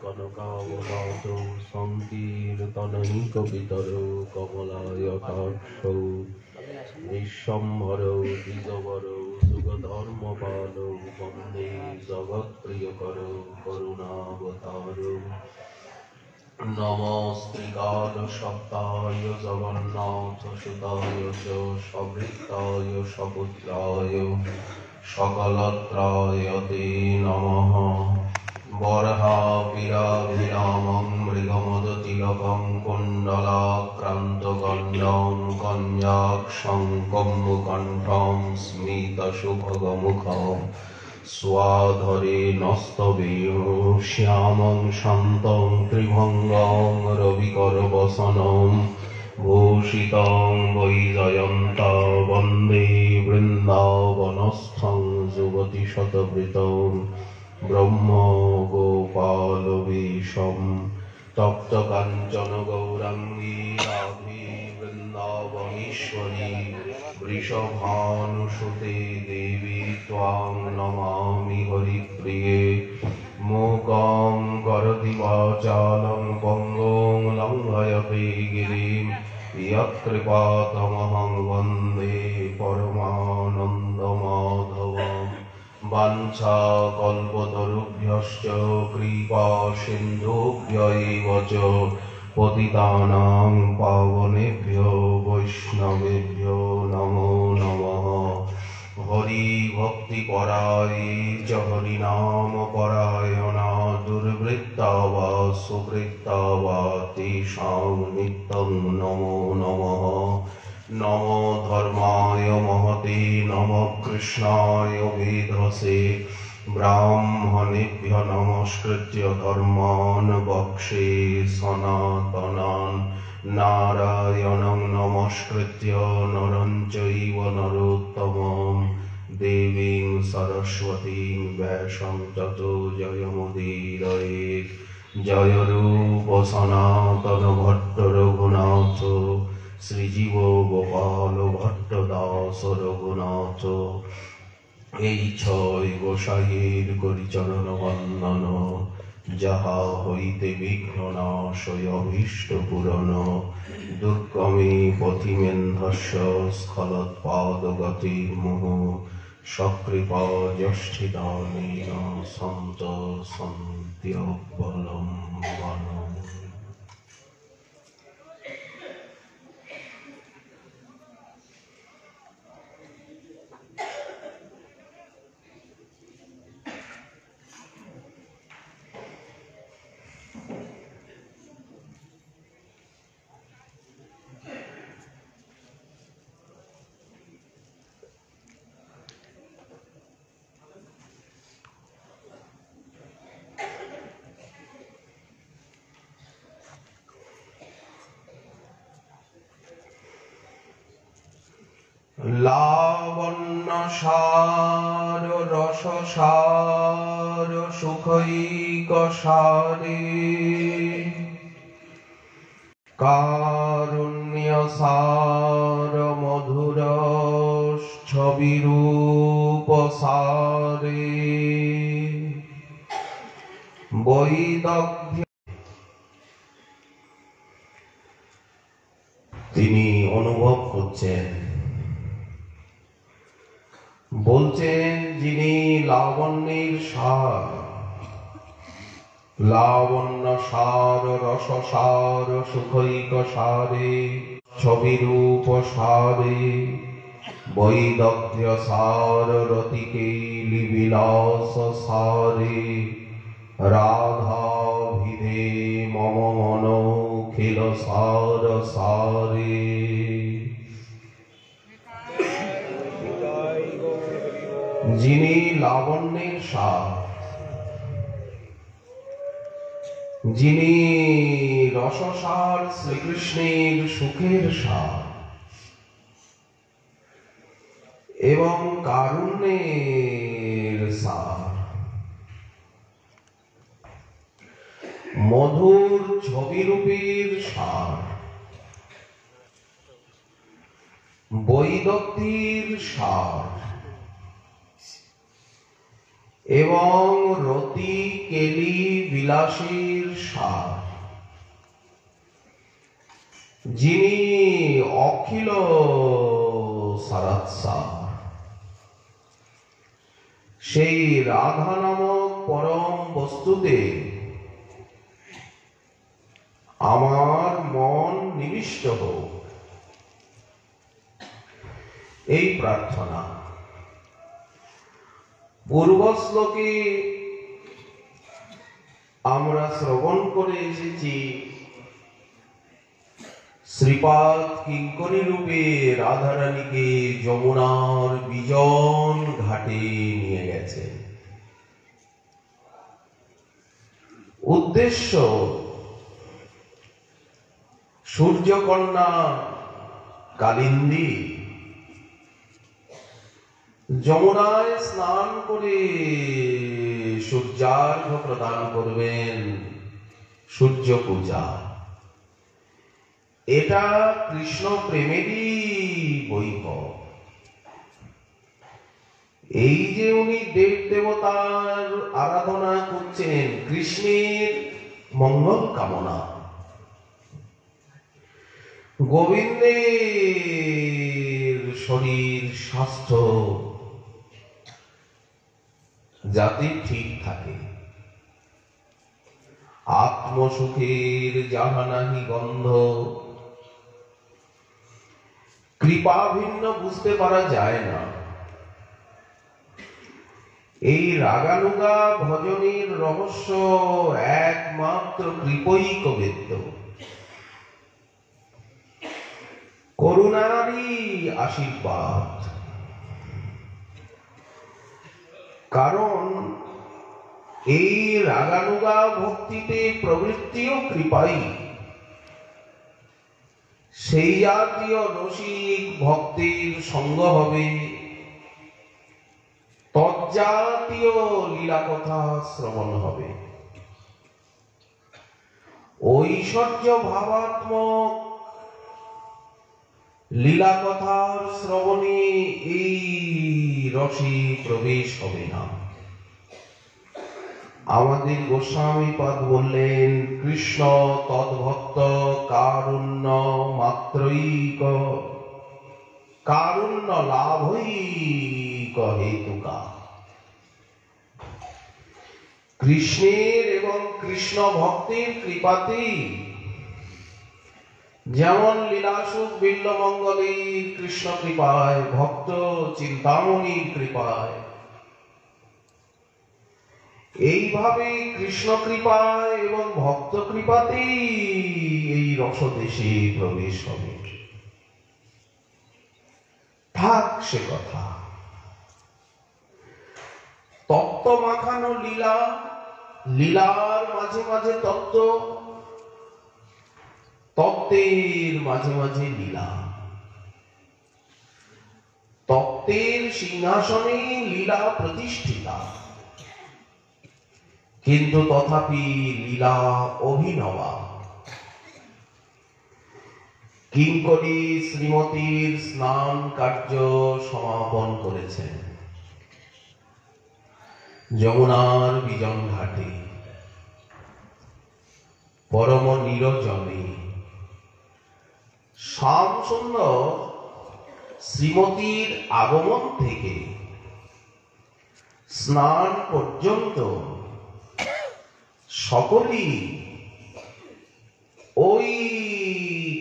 কনকাবদাতৌ সংকীর্তনৈকপিতরৌ কমলায়তাক্ষৌ বিশ্বম্ভরৌ দ্বিজবরৌ যুগধর্মপালৌ বন্দে জগৎপ্রিয়করৌ করুণাবতারৌ। নমস্ত্রিকালসপ্তায় জগন্নাথসুতায় চ সভৃত্তায় সপুত্রায় সকলত্রায় তে নমঃ। বর্হাপিরাভিরামং মৃগমদতিলকং কুণ্ডলাক্রান্তগণ্ডং কন্যাক্ষং কম্বুকণ্ঠং স্মিতশুভগমুখং স্বাধরে নস্তবেণু শ্যামং শান্तं ত্রিভঙ্গং রবিকরবসनं ভূষিतं বৈজয়ন্তা বন্দে বৃন্দাবনস্থং যুগতিশতবৃতং ব্রহ্মগোপালবেশম তপ্তকাঞ্চন গৌরাঙ্গী রাধে বৃন্দাবনেশ্বরী বৃষভানুসুতে দেবী ত্বাং নমামি হরিপ্রিয়ে। মূকং করোতি বাচালং পঙ্গুং লঙ্ঘয়তে গিরিম যৎকৃপাতমহং বন্দে পরমানন্দমাধবম। বাঞ্ছাকল্পতরুভ্যশ্চ কৃপা সিন্ধুভ্য এব চ পতিতানাং পাবনেভ্যো বৈষ্ণবেভ্যো নমো নমঃ। হরি ভক্তি পরায়ে চ হরিনাম পরায়ণা দুর্বৃত্তা বা সুবৃত্তা বা তেষাং নিত্যং নমো নমঃ। নমো ধর্মায় মহতে নমঃ কৃষ্ণায় বেধসে ব্রাহ্মণেভ্যঃ নমস্কৃত্য ধর্মাन् বক্ষ্যে সনাতনাन् নারায়ণং নমস্কৃত্য নরং চৈব নরোত্তমং দেবীং সরস্বতীং ব্যাসং ততো জয়মুদীরয়েৎ। জয় রূপ সনাতন ভট্ট রঘুনাথ শ্রীজীব গোপাল ভট্ট দাস রঘুনাথ। এই ছয় গোসাইয়ের করি চরণ বন্দন, যাহা হইতে বিঘ্ন নাশয় অভীষ্ট পূরণ। দুর্গমে পথিমেন্ধস্য স্খলৎপাদগতির্মুহুঃ সকৃপা জ্যেষ্ঠিদানেন সন্ত সন্ত্যবলম্বনम्। লাবণ্য সার রসসার সুখৈক সারে কারুণ্য সার মধুর ছবিরূপ সারে বৈদগ্ধ্য। তিনি অনুভব করছেন, বলছেন যিনি লাবণ্যের সার, লাবণ্য সার রসসার সুখৈক সারে ছবিরূপ সারে বৈদগ্ধ্য সার রতিকেলি বিলাস সারে রাধা ভিধে মম মন খিল সার সারে। যিনি লাবণ্যের সার, যিনি রসসার শ্রীকৃষ্ণের সুখের সার এবং কারুণ্যের সার, মধুর ছবিরূপের সার, বৈদগ্ধ্যের সার এবং রতি কেলি বিলাসীর সার, যিনি অখিল সারাৎসার, সেই রাধা নামক পরম বস্তুতে আমার মন নিবিষ্ট হোক, এই প্রার্থনা। পূর্ব শ্লোকে আমরা শ্রবণ করে এসেছি শ্রীপাদ কিঙ্করী রূপে রাধারানীকে যমুনার বিজন ঘাটে নিয়ে গেছে। উদ্দেশ্য সূর্যকন্যা কালিন্দী যমুনায় স্নান করে সূর্যার্ঘ্য প্রদান করবেন, সূর্য পূজা। এটা কৃষ্ণ প্রেমেরই বৈভব। এই যে উনি দেব দেবতার আরাধনা করছেন, কৃষ্ণের মঙ্গল কামনা, গোবিন্দের শরীর স্বাস্থ্য যাতে ঠিক থাকে, আত্মসুখের যাহা নাহি গন্ধ, কৃপা ভিন্ন বুঝতে পারা যায় না। এই রাগানুগা ভজনের রহস্য একমাত্র কৃপৈকবেদ্য, করুণারই আশীর্বাদ। কারণ এই রাগানুগা ভক্তিতে প্রবৃত্তিও কৃপাই। সেই জাতীয় রসিক ভক্তির সঙ্গ হবে, তজ্জাতীয় লীলা কথা শ্রবণ হবে। ঐশ্বর্য ভাবাত্মক লীলা কথার শ্রবণে এই রসে প্রবেশ হবে না। আমাদের গোস্বামীপাদ বললেন, কৃষ্ণ তদ্ভক্ত কারুণ্য মাত্রৈক, কারুণ্য লাভৈক হেতুকা। কৃষ্ণের এবং কৃষ্ণ ভক্তের কৃপাতেই যেমন লীলাসুখ বিল্লমঙ্গলের কৃষ্ণ কৃপায়, ভক্ত চিন্তামণির কৃপায়, এইভাবে কৃষ্ণ কৃপায় এবং ভক্ত কৃপাতেই এই রসদেশে প্রবেশ হবে। থাক সে কথা। তত্ত্ব মাখানো লীলা, লীলার মাঝে মাঝে তত্ত্ব, তত্ত্বের মাঝে মাঝে লীলা। তত্ত্বের সিংহাসনে লীলা প্রতিষ্ঠিতা, কিন্তু তথাপি লীলা অভিনবা। কিঙ্করী শ্রীমতীর স্নান কার্য সমাপন করেছেন যমুনার বিজন ঘাটে, পরম নিরজনে। শ্যাম সুন্দর শ্রীমতীর আগমন থেকে স্নান পর্যন্ত সকলেই ওই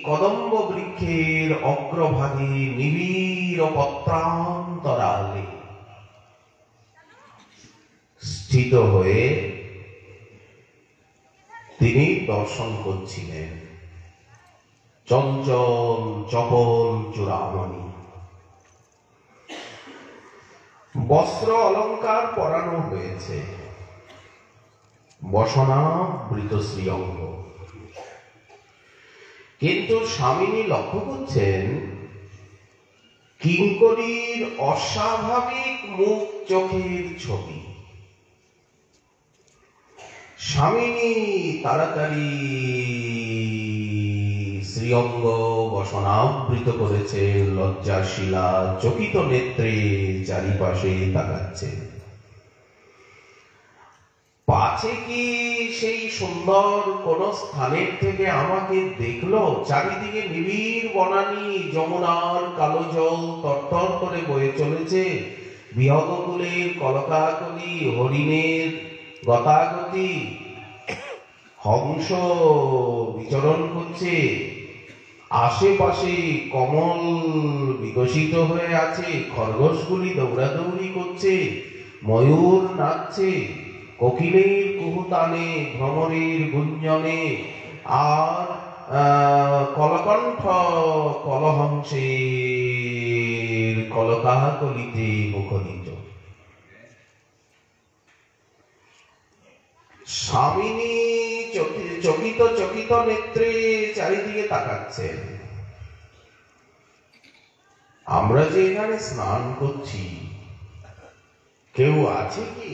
কদম্ব বৃক্ষের অগ্রভাগে নিবিড় পত্রান্তরালে স্থিত হয়ে তিনি দর্শন করছিলেন। চঞ্চল চপল চূড়ামণি, বস্ত্র অলঙ্কার পরানো হয়েছে, বসনাবৃত শ্রীঅঙ্গ। কিন্তু স্বামিনী লক্ষ্য করছেন কিঙ্করীর অস্বাভাবিক মুখ চোখের ছবি। স্বামিনী তাড়াতাড়ি শ্রীঅঙ্গ বসনাবৃত করেছেন, লজ্জাশীলা চকিত নেত্রে চারিপাশে তাকাচ্ছে। আছে কি সেই সুন্দর কোন স্থানের থেকে আমাকে দেখলো? চারিদিকে নিবিড় বনানী, যমুনার কালো জল তরতর করে বয়ে চলেছে, বিহগকুলের কলকাকলি, হরিণের গতাগতি, হংস বিচরণ করছে, আশেপাশে কমল বিকশিত হয়ে আছে, খরগোশগুলি দৌড়াদৌড়ি করছে, ময়ূর নাচছে, কোকিলের কুহুতানে, ভ্রমরের গুঞ্জনে, আর কলকণ্ঠ কলহংসের কলকাকলিতে মুখরিত। স্বামিনী চকিত চকিত নেত্রে চারিদিকে তাকাচ্ছেন। আমরা যে এখানে স্নান করছি, কেউ আছে কি?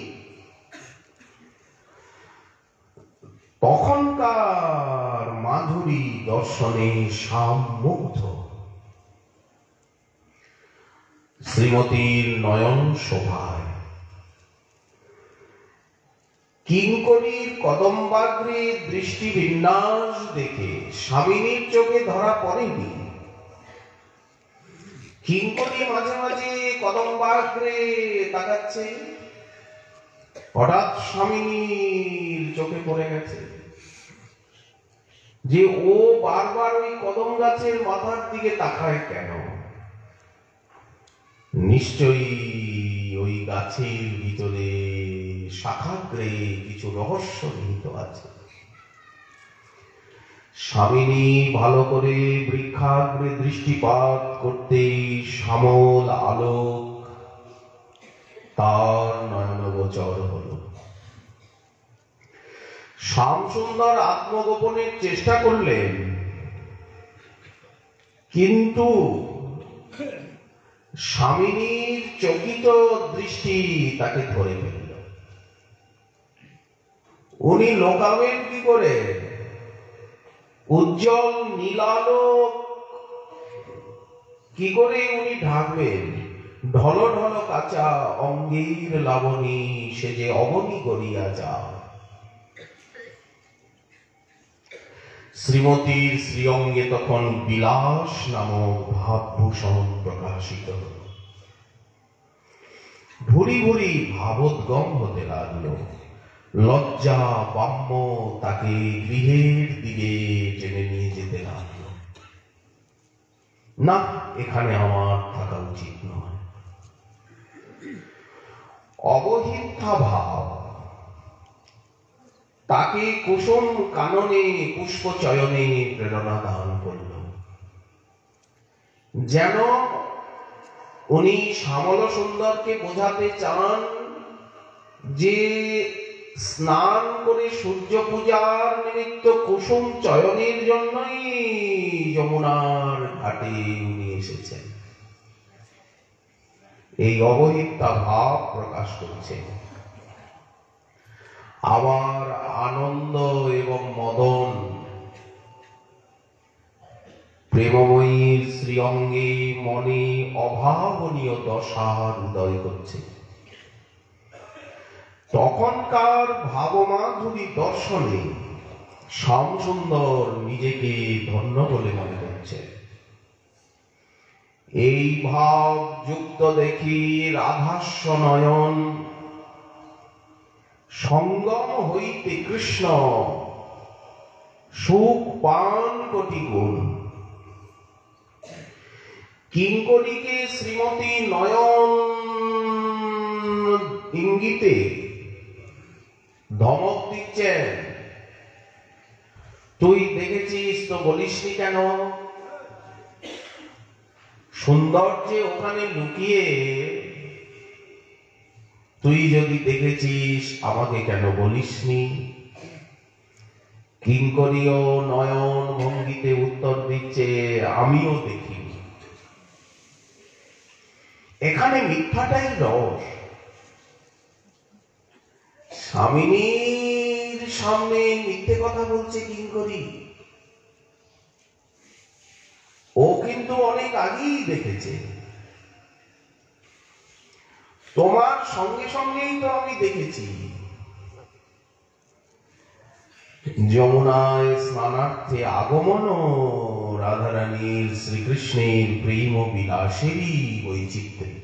তখনকার মাধুরী দর্শনে শ্যাম মুগ্ধ। শ্রীমতীর নয়ন শোভায় কিঙ্করীর কদম্বাগ্রে দৃষ্টি বিন্যাস দেখে স্বামিনীর চোখে ধরা পড়েনি। কিঙ্করী মাঝে মাঝে কদম্বাগ্রে তাকাচ্ছে, হঠাৎ স্বামিনীর চোখে পড়ে গেছে যে ও বারবার ওই কদম গাছের মাথার দিকে তাকায় কেন। নিশ্চয়ই ওই গাছের ভিতরে শাখাগ্রে কিছু রহস্য নিহিত আছে। স্বামিনী ভালো করে বৃক্ষাগ্রে দৃষ্টিপাত করতে শ্যামল আলোক তার নয়নগোচর হল। শ্যামসুন্দর আত্মগোপনের চেষ্টা করলেন, কিন্তু স্বামিনীর চকিত দৃষ্টি তাকে ধরে ফেলল। উনি লোকাবেন কি করে? উজ্জ্বল নীলালোক কি করে উনি ঢাকবেন? ঢল ঢল কাঁচা অঙ্গীর লাবণী সে যে অবনী করিয়া যায়। শ্রীমতীর শ্রীঅঙ্গে তখন বিলাস নামক ভাবভূষণ প্রকাশিত হল। ভুরি ভুরি ভাবোদ্গম হতে লাগল। লজ্জা বাম্য তাকে গৃহের দিকে টেনে নিয়ে যেতে লাগল। না, এখানে আমার থাকা উচিত নয়। অবহিতা ভাব তাকে কুসুম কাননে পুষ্প চয়নে প্রেরণা দান করল। যেন উনি শ্যামল সুন্দরকে বোঝাতে চান যে স্নান করে সূর্য পূজার নিমিত্ত কুসুম চয়নের জন্যই যমুনার ঘাটে উনি এসেছেন। এই অবহিতা ভাব প্রকাশ করছেন। আবার আনন্দ এবং মদন প্রেমময়ীর শ্রীঅঙ্গে মনে অভাবনীয় দশার উদয় করছে। তখনকার ভাবমাধুরী দর্শনে শ্যামসুন্দর নিজেকে ধন্য বলে মনে করছে। এই ভাব যুক্ত দেখি রাধাস্য নয়ন সঙ্গম হইতে কৃষ্ণ সুখ পান কোটি গুণ। কিঙ্করীকে শ্রীমতী নয়ন ইঙ্গিতে ধমক দিচ্ছেন, তুই দেখেছিস তো বলিসনি কেন? সৌন্দর্যে ওখানে লুকিয়ে তুই যদি দেখেছিস আমাকে কেন বলিসনি? কিঙ্করীও নয়ন ভঙ্গিতে উত্তর দিচ্ছে, আমিও দেখিনি। এখানে মিথ্যাটাই রস। স্বামিনীর সামনে মিথ্যে কথা বলছে কিঙ্করী। ও কিন্তু অনেক আগেই দেখেছে। তোমার সঙ্গে সঙ্গেই তো আমি দেখেছি। যমুনায় স্নানার্থে আগমন রাধারানীর শ্রীকৃষ্ণের প্রেম ও বিলাসেরই বৈচিত্র্য।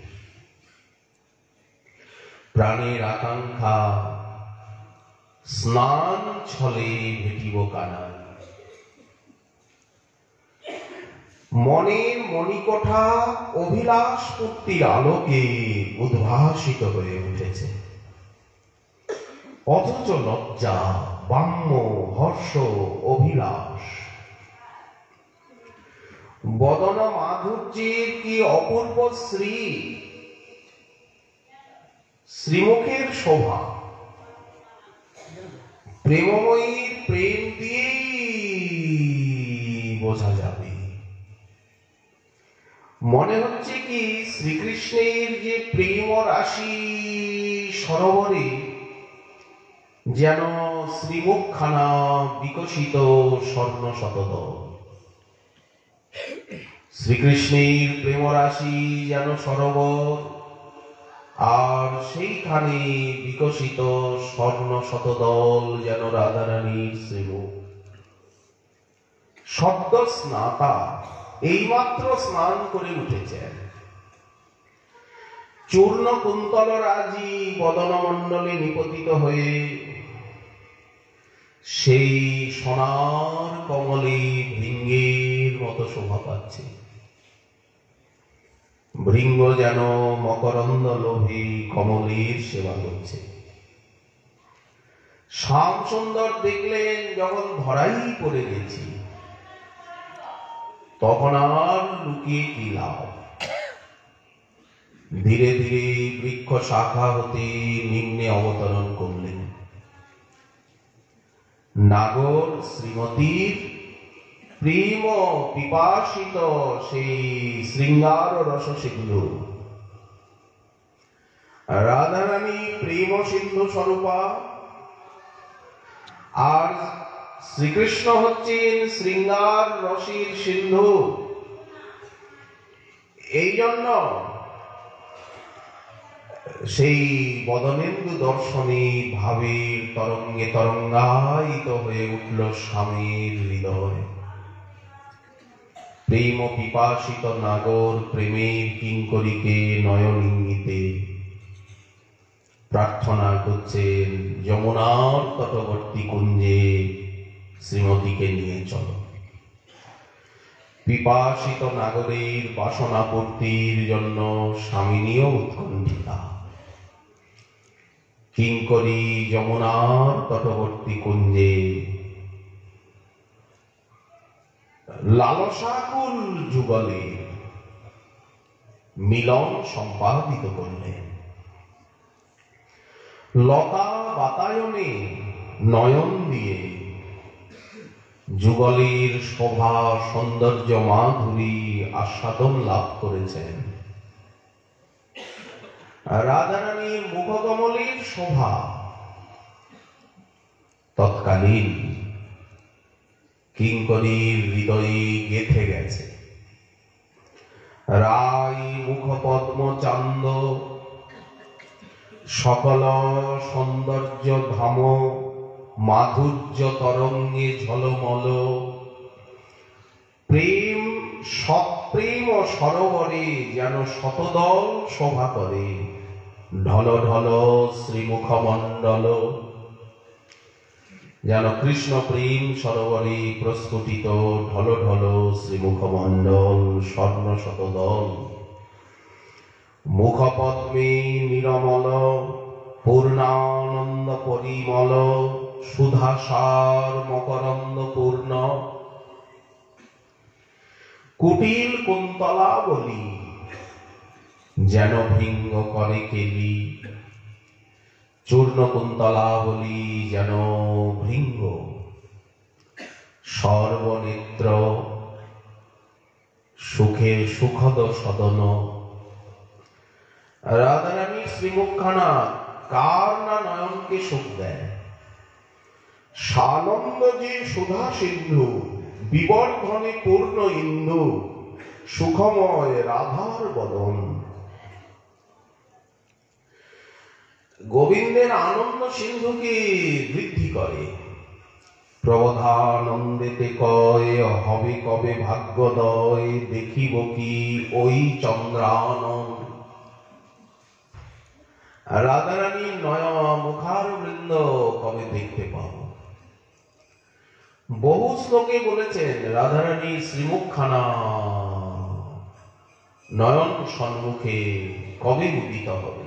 প্রাণের আকাঙ্ক্ষা স্নান ছলে ভেটিব কানাই। মনের মণিকোঠা অভিলাষ পূর্তির আলোকে উদ্ভাসিত হয়ে উঠেছে, অথচ লজ্জা, বাম্য, হর্ষ, অভিলাষ, বদন মাধুর্যের কি অপূর্ব শ্রীমুখের শোভা। প্রেমময়ীর প্রেম দিয়েই বোঝা যাবে। মনে হচ্ছে কি শ্রীকৃষ্ণের যে প্রেম রাশি সরোবরে যেন শ্রীমুখখানা বিকশিত স্বর্ণ শতদল। শ্রীকৃষ্ণের প্রেম রাশি যেন সরোবর, আর সেইখানে বিকশিত স্বর্ণ শতদল যেন রাধারানীর শ্রীমুখ। সদ্য স্নাতা, এইমাত্র স্নান করে উঠেছেন। চূর্ণ কুন্তল রাজি বদনমণ্ডলে নিপতিত হয়ে সেই সোনার কমলে ভৃঙ্গের মতো শোভা পাচ্ছে। ভৃঙ্গ যেন মকরন্দ লোভে কমলের সেবা করছে। শ্যাম সুন্দর দেখলেন যখন ধরাই পড়ে গেছি, তখন আর লুকিয়ে কি লাভ। ধীরে ধীরে বৃক্ষ শাখা হতে নিম্নে অবতরণ করলেন। নাগর শ্রীমতীর প্রেম পিপাসিত সেই শৃঙ্গার রস সিন্ধু। রাধারানী প্রেম সিন্ধু স্বরূপা, আর শ্রীকৃষ্ণ হচ্ছেন শৃঙ্গার রসের সিন্ধু। এই জন্য সেই বদনেন্দু দর্শনে ভাবের তরঙ্গে তরঙ্গায়িত হয়ে উঠল স্বামীর হৃদয়। প্রেম পিপাসিত নাগর প্রেমের কিঙ্করীকে নয়ন ইঙ্গিতে প্রার্থনা করছেন, যমুনার তটবর্তী কুঞ্জে শ্রীমতীকে নিয়ে চলো। পিপাসিত নাগরের বাসনা পূর্তির জন্য স্বামিনীও উৎকণ্ঠিতা। কিঙ্করী যমুনার তটবর্তী কুঞ্জে লালসাকুল যুগলে মিলন সম্পাদিত করলেন। লতা বাতায়নে নয়ন দিয়ে যুগলের শোভা সৌন্দর্য মাধুরী আস্বাদন লাভ করেছেন। রাধারানীর মুখকমলের শোভা তৎকালীন কিঙ্করীর হৃদয়ে গেঁথে গেছে। রায় মুখপদ্ম চান্দ সকল সৌন্দর্য ধাম মাধুর্য তরঙ্গে ঝলমল। প্রেম সৎপ্রেম ও সরোবরে যেন শতদল শোভা করে। ঢল ঢল শ্রীমুখমণ্ডল যেন কৃষ্ণ প্রেম সরোবরে প্রস্ফুটিত ঢল ঢল শ্রীমুখমণ্ডল স্বর্ণ শতদল। মুখপদ্মে নিরমল পূর্ণানন্দ পরিমল সুধাসার মকরন্দ পূর্ণ। কুটিল কুন্তলা বলি যেন ভৃঙ্গ করে কেলি। চূর্ণ কুন্তলা বলি যেন ভৃঙ্গ। সর্বনেত্র সুখে সুখদ সদন। রাধারানীর শ্রীমুখখানা কার না নয়নকে সুখ দেয়। সানন্দ যে সুধা সিন্ধু বিবর্ধনে পূর্ণ ইন্দু। সুখময় রাধার বদন। গোবিন্দের আনন্দ সিন্ধুকে বৃদ্ধি করে। প্রবোধানন্দেতে কয় হবে কবে ভাগ্যোদয়, দেখিব কি ওই চন্দ্রানন। রাধারানীর নয়া মুখার বৃন্দ কবে দেখতে পাব। বহু শ্লোকে বলেছেন রাধারানীর শ্রীমুখখানা নয়ন সম্মুখে কবে উদিত হবে।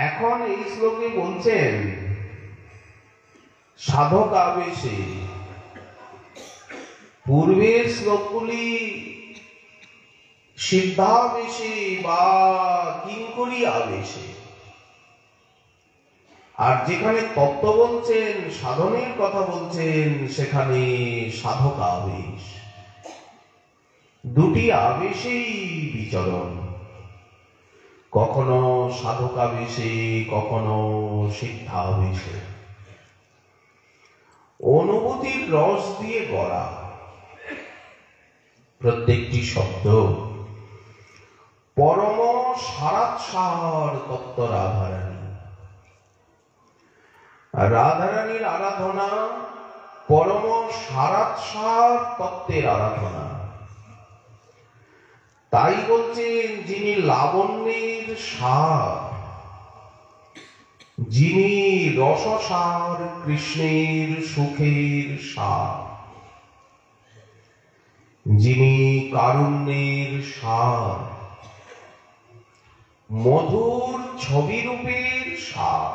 এখন এই শ্লোকে বলছেন সাধক আবেশে। পূর্বের শ্লোকগুলি সিদ্ধাবেশে বা কিঙ্করী আবেশে, আর যেখানে তত্ত্ব বলছেন, সাধনের কথা বলছেন, সেখানে সাধক আবেশ। দুটি আবেশেই বিচরণ, কখনো সাধক আবেশে, কখনো সিদ্ধাবেশে। অনুভূতির রস দিয়ে গড়া প্রত্যেকটি শব্দ পরম সারাৎসার তত্ত্ব রাধারানী। রাধারানীর আরাধনা পরম সারাৎসার তত্ত্বের আরাধনা। তাই বলছেন যিনি লাবণ্যের সার, যিনি রসসার, কৃষ্ণের সুখের সার, যিনি কারুণ্যের সার, মধুর ছবিরূপের সার,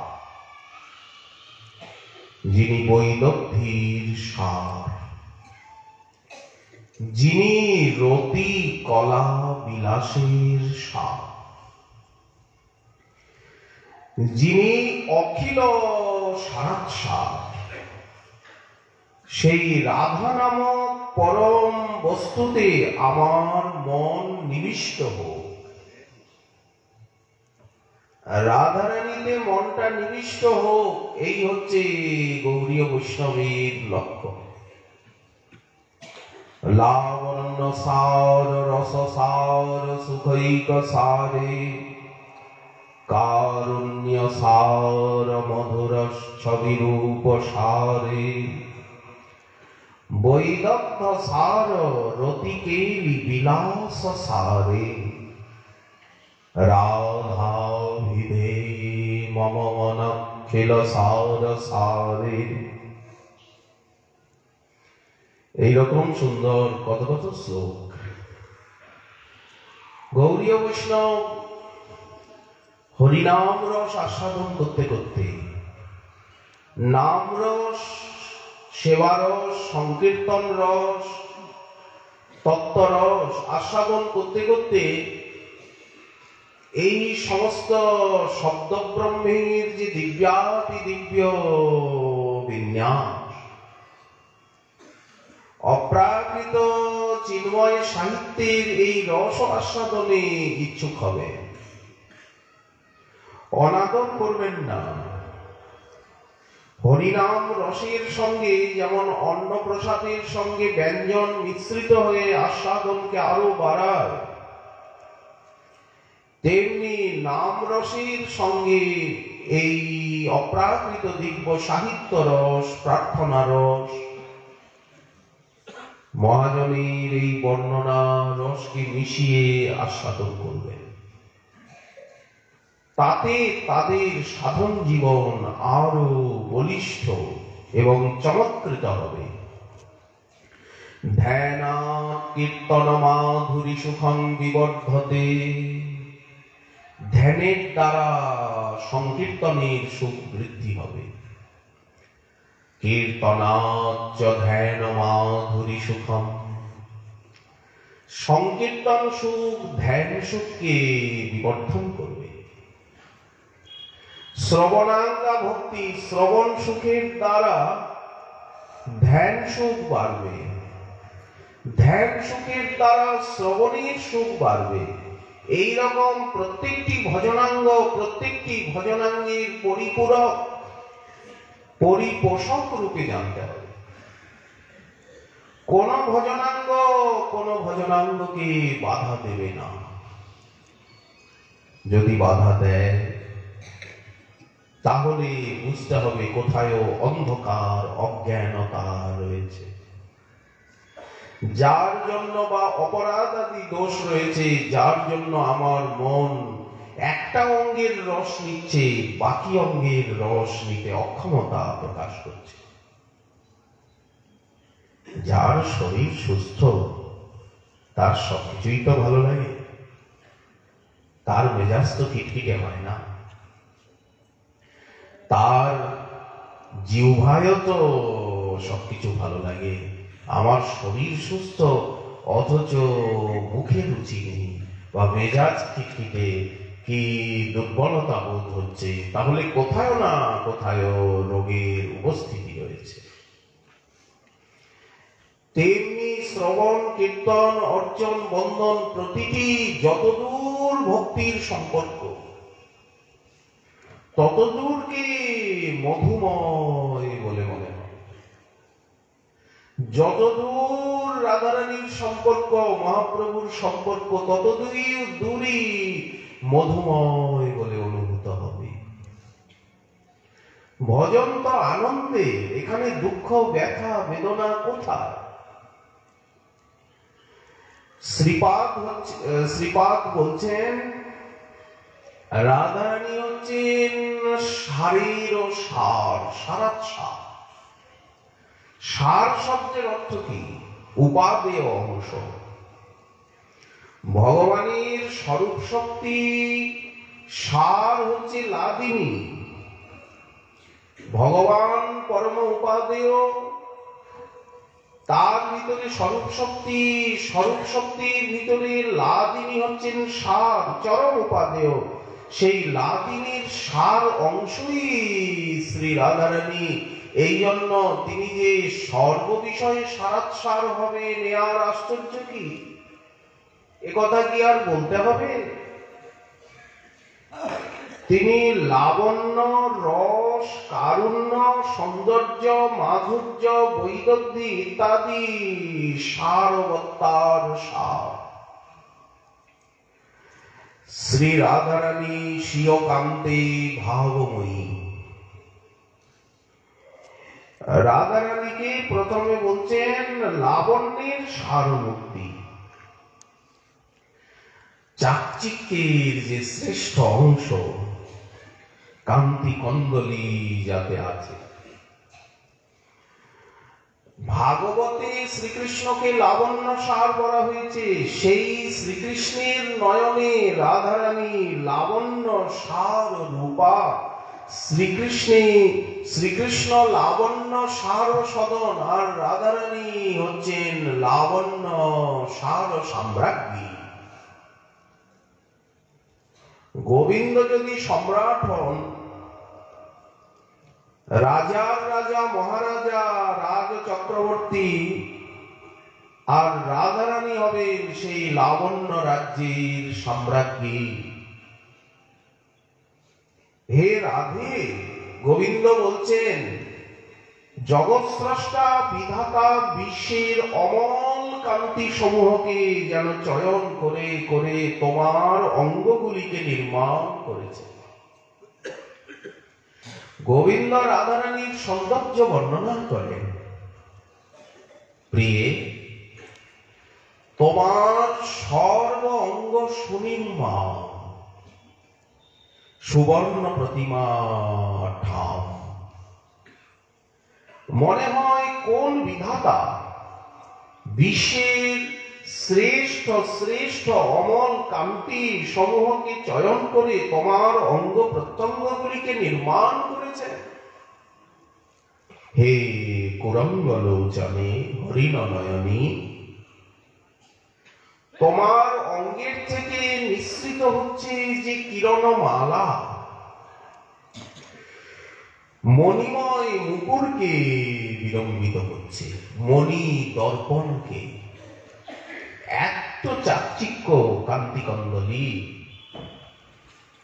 যিনি বৈদগ্ধ্যের সার, যিনি রতি কলা বিলাসের সার, যিনি অখিল সারাৎসার, সেই রাধা নামক পরম বস্তুতে আমার মন নিবিষ্ট হোক। রাধারানীতে মনটা নিবিষ্ট হোক, এই হচ্ছে গৌড়ীয় বৈষ্ণবের লক্ষ্য। লাবণ্য সার, রস সার, সুখৈক সারে, কারুণ্য সার, মধুর ছবিরূপ সারে, বৈদগ্ধ সার, রতিকেলি বিলাস সারে, রাধা বিধে মম মনখিল সার সারে। এইরকম সুন্দর কত কত শ্লোক। গৌড়ীয় বৈষ্ণব হরিনাম রস আস্বাদন করতে করতে, নাম রস, সেবা রস, সংকীর্তন রস, তত্ত্ব রস আস্বাদন করতে করতে এই সমস্ত শব্দ ব্রহ্মের যে দিব্যাতি দিব্য বিন্যাস, অপ্রাকৃত চিন্ময় সাহিত্যের এই রস আস্বাদনে ইচ্ছুক হবে। অনাদর করবেন না। হরিনাম রসের সঙ্গে যেমন অন্ন প্রসাদের সঙ্গে ব্যঞ্জন মিশ্রিত হয়ে আস্বাদনকে আরো বাড়ায়, তেমনি নাম রসের সঙ্গে এই অপ্রাকৃত দিব্য সাহিত্য রস, প্রার্থনা রস, মহাজনের এই বর্ণনা রসকে মিশিয়ে আস্বাদন করবেন। তাতে তাদের সাধন জীবন আরো বলিষ্ঠ এবং চমৎকৃত হবে। ধ্যানাৎ কীর্তন মাধুরী সুখং বিবর্ধতে, ধ্যানের দ্বারা সংকীর্তনের সুখ বৃদ্ধি হবে। কীর্তনাচ্চ ধ্যান মাধুরী সুখম, সংকীর্তন সুখ ধ্যান সুখকে বিবর্ধন করবে। শ্রবণাঙ্গা ভক্তি, শ্রবণ সুখের দ্বারা ধ্যান সুখ বাড়বে, ধ্যান সুখের দ্বারা শ্রবণের সুখ বাড়বে। এই রকম প্রত্যেকটি ভজনাঙ্গ, প্রত্যেকটি ভজনাঙ্গের পরিপূরক, পরিপোষক রূপে জানতে হবে। কোন ভজনাঙ্গকে বাধা দেবে না। যদি বাধা দেয় তাহলে বুঝতে হবে কোথায় অন্ধকার অজ্ঞানতা রয়েছে, যার জন্য বা অপরাধ আদি দোষ রয়েছে, যার জন্য আমার মন একটা অঙ্গের রস নিচ্ছে, বাকি অঙ্গের রস নিতে অক্ষমতা প্রকাশ করছে। যার শরীর সুস্থ তার সবকিছুই তো ভালো লাগে, তার মেজাজ তো খিটখিটে হয় না, তার জিহ্বায়ও তো সবকিছু ভালো লাগে। আমার শরীর সুস্থ অথচ মুখে রুচি নেই বা মেজাজ খিটখিটে, কি দুর্বলতা বোধ হচ্ছে, তাহলে কোথায় না কোথায় রোগের উপস্থিতি রয়েছে। তেমনি শ্রবণ কীর্তন অর্চন বন্ধন প্রতিটি যতদূর ভক্তির সম্পর্ক, ততদূরকে মধুময় বলে মনে হয়। যতদূর রাধারানীর সম্পর্ক, মহাপ্রভুর সম্পর্ক, ততদূরই মধুময় বলে অনুভূত হবে। ভজন তো আনন্দে, এখানে দুঃখ ব্যথা বেদনা কোথায়? শ্রীপাদ বলছেন রাধারানী হচ্ছেন সারের সার, সারাত সার। সার শব্দের অর্থ কি? উপাদেয় অংশ। ভগবানের স্বরূপ শক্তি সার হচ্ছে লাদিনী। ভগবান পরম উপাদেয়, তার ভিতরে স্বরূপ শক্তি, স্বরূপ শক্তির ভিতরে লাদিনী হচ্ছেন সার, চরম উপাদেয়। সেই লাদিনীর সার অংশই শ্রী রাধারানী। এই জন্য তিনি যে সর্ববিষয়ে সারাত সার হবে, নেয়ার আশ্চর্য কি? একথা কি আর বলতে হবে? তিনি লাবণ্য, রস, কারুণ্য, সৌন্দর্য, মাধুর্য, বৈদগ্ধি ইত্যাদি সারবত্তার সার। শ্রী রাধারানী স্বীয় কান্তে ভাবময়ী। রাধারানীকে প্রথমে বলছেন লাবণ্যের সারমূর্তি, চাকচিক্যের যে শ্রেষ্ঠ অংশ, কান্তি কন্দলী যাতে আছে। ভাগবতে শ্রীকৃষ্ণকে লাবণ্য সার বলা হয়েছে। সেই শ্রীকৃষ্ণের নয়নে রাধারানী লাবণ্য সার রূপা। শ্রীকৃষ্ণ লাবণ্য সার সদন, আর রাধারানী হচ্ছেন লাবণ্য সার সাম্রাজ্ঞী। গোবিন্দ যদি সম্রাট হন, রাজার রাজা, মহারাজা, রাজ চক্রবর্তী, আর রাধারানী হবেন সেই লাবণ্য রাজ্যের সাম্রাজ্ঞী। হে রাধে, গোবিন্দ বলছেন জগৎস্রষ্টা বিধাতা বিশ্বের অমল কান্তি সমূহকে যেন চয়ন করে করে তোমার অঙ্গগুলিকে নির্মাণ করেছে। গোবিন্দ রাধারানীর সৌন্দর্য বর্ণনা করেন, প্রিয়ে তোমার সর্ব অঙ্গ সুনির্মল, সুবর্ণ প্রতিমা ঠাম। মনে হয় কোন বিধাতা বিশ্বের শ্রেষ্ঠ শ্রেষ্ঠ অমল কান্তি সমূহকে চয়ন করে তোমার অঙ্গ প্রত্যঙ্গগুলিকে নির্মাণ করেছে। হে কুরঙ্গলোচনে হরিণ নয়নী, তোমার অঙ্গের থেকে নিঃসৃত হচ্ছে যে কিরণমালা, মণিময় মুকুরকে বিলম্বিত করছে, মণি দর্পণকে। এত চাকচিক্য কান্তি কন্দলী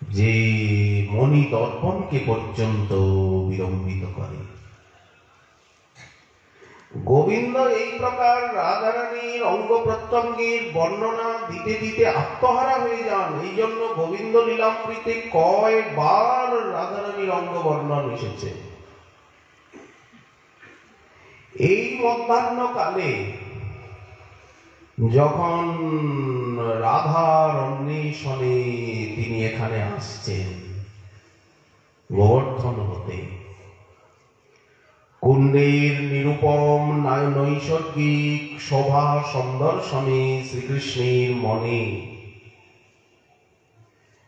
যে মণি দর্পণকে পর্যন্ত বিলম্বিত করে। গোবিন্দ এই প্রকার রাধারানীর অঙ্গ প্রত্যঙ্গের বর্ণনা দিতে দিতে আত্মহারা হয়ে যান। এই জন্য গোবিন্দ লীলামৃতে কয়বার রাধারানীর অঙ্গ বর্ণন এসেছে। এই মধ্যাহ্নকালে যখন রাধার অন্বেষণে তিনি এখানে আসছেন গোবর্ধন হতে, কুণ্ডের নিরুপম নৈসর্গিক শোভা সন্দর্শনে শ্রীকৃষ্ণের মনে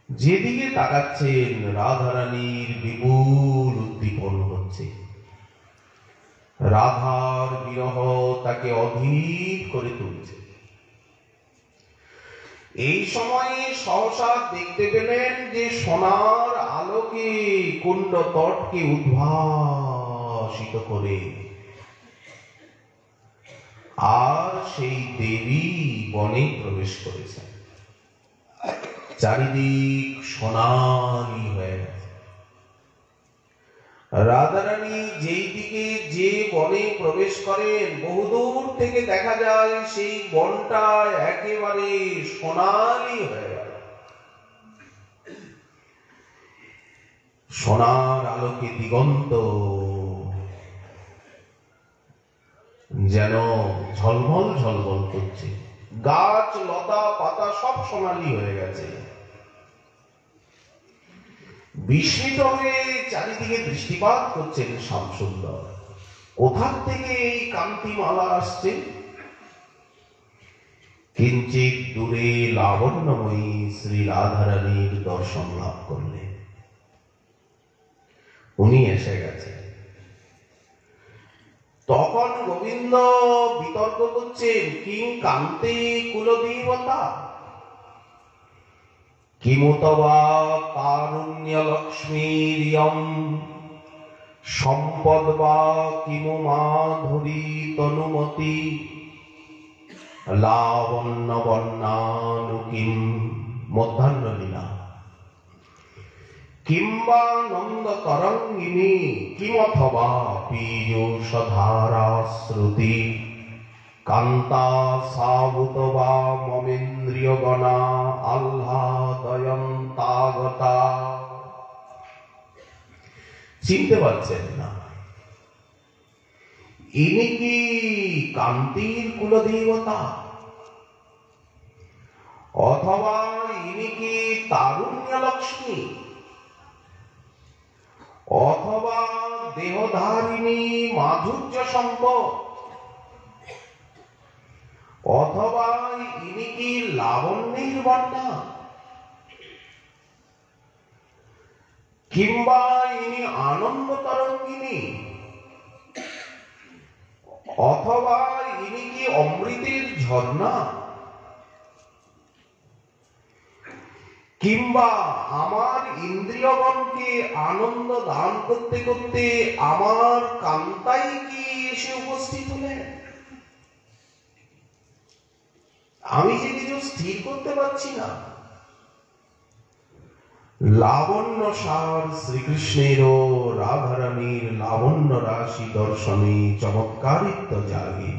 যেদিকে তাকাচ্ছেন রাধারানীর বিপুল উদ্দীপন হচ্ছে। রাধার বিরহ তাকে অধীর করে তুলছে। এই সময়ে সহসা দেখতে পেলেন যে সোনার আলোকে কুণ্ড তটকে উদ্ভাসিত করে আর সেই দেবী বনে প্রবেশ করেছেন। চারিদিক সোনালি হয়ে গেছে। রাধারানী যেই দিকে যে বনে প্রবেশ করেন বহুদূর থেকে দেখা যায় সেই বনটা একেবারে সোনালি হয়ে গেল। সোনার আলোকে দিগন্ত যেন ঝলমল ঝলমল করছে। গাছ লতা পাতা সব সোনালি হয়ে গেছে। বিস্মিত হয়ে চারিদিকে দৃষ্টিপাত করছেন শ্যামসুন্দর। কোথা থেকে এই কান্তিমালা আসছে? কিঞ্চিত দূরে লাবণ্যময়ী শ্রী রাধারানীর দর্শন লাভ করলেন। উনি এসে গেছেন। তখন গোবিন্দ বিতর্ক করছেন, কিং কান্তে কুলদেবতা কিমুতবা কারুণ্য লক্ষ্মীরিয়ম সম্পদ বা কিমু মাধুরী তনুমতি লাবণ্য বর্ণানুকিম মধ্যাহ্ন লীলা কিংবা নন্দ তরঙ্গিনী কিমথবা পীয়ূষধারা শ্রুতি কান্তা সাভূত বা মমেন্দ্রিয় গণা আহ্লাদয়ন্তাগতা। চিনতে পারছেন না ইনি কি কান্তির কুলদেবতা, অথবা ইনি কি তারুণ্য লক্ষ্মী, অথবা দেহধারিণী মাধুর্য সম্পদ, অথবা ইনি কি লাবণ্যের বর্ণা, কিংবা ইনি আনন্দ তরঙ্গিনী, অথবা ইনি কি অমৃতের ঝর্ণা, কিংবা আমার ইন্দ্রিয়গণকে আনন্দ দান করতে করতে আমার কান্তাই কি এসে উপস্থিত হলেন? আমি যে কিছু স্থির করতে পারছি না। লাবণ্য সার শ্রীকৃষ্ণের ও রাধারানীর লাবণ্য রাশি দর্শনে চমৎকারিত্ব জাগে।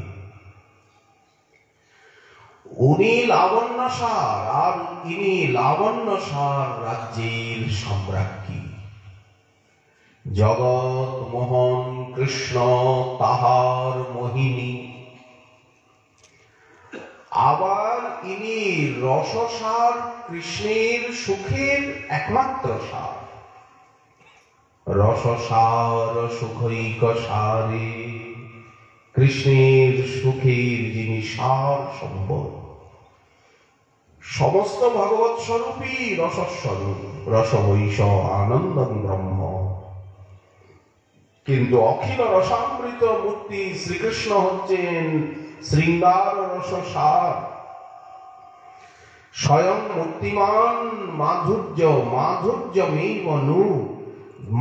উনি লাবণ্য সার আর ইনি লাবণ্য সার রাজ্যের সম্রাজ্ঞী। জগৎ মোহন কৃষ্ণ তাহার মোহিনী। আবার ইনি রসসার কৃষ্ণের সুখের একমাত্র সার। রসসার সুখৈক সারে কৃষ্ণের সুখের যিনি সার সম্পদ। সমস্ত ভগবৎ স্বরূপী রসস্বরূপ, রসমৈষ আনন্দম ব্রহ্ম। কিন্তু অখিল রসামৃত মূর্তি শ্রীকৃষ্ণ হচ্ছেন শৃঙ্গার রসসার। স্বয়ং মূর্তিমান মাধুর্য মাধুর্যমেব নু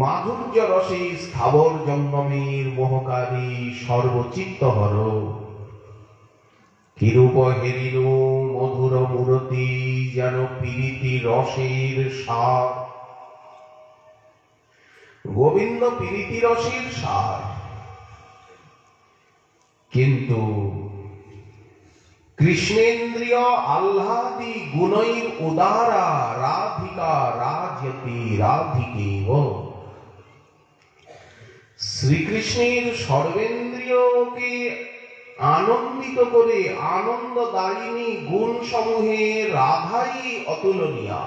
মাধুর্য রসে স্থাবর জঙ্গমের মোহকারী সর্বচিত্তহর। কিরূপ হেরিনু মধুর মূরতি যেন পীরিতি রসের সার। গোবিন্দ পীরিতি রসের সার। কিন্তু কৃষ্ণেন্দ্রিয় আহ্লাদি গুণৈর উদারা রাধিকা রাজয়তি রাধিকেব। শ্রীকৃষ্ণের সর্বেন্দ্রিয়কে আনন্দিত করে আনন্দদায়িনী গুণ সমূহে রাধাই অতুলনীয়া।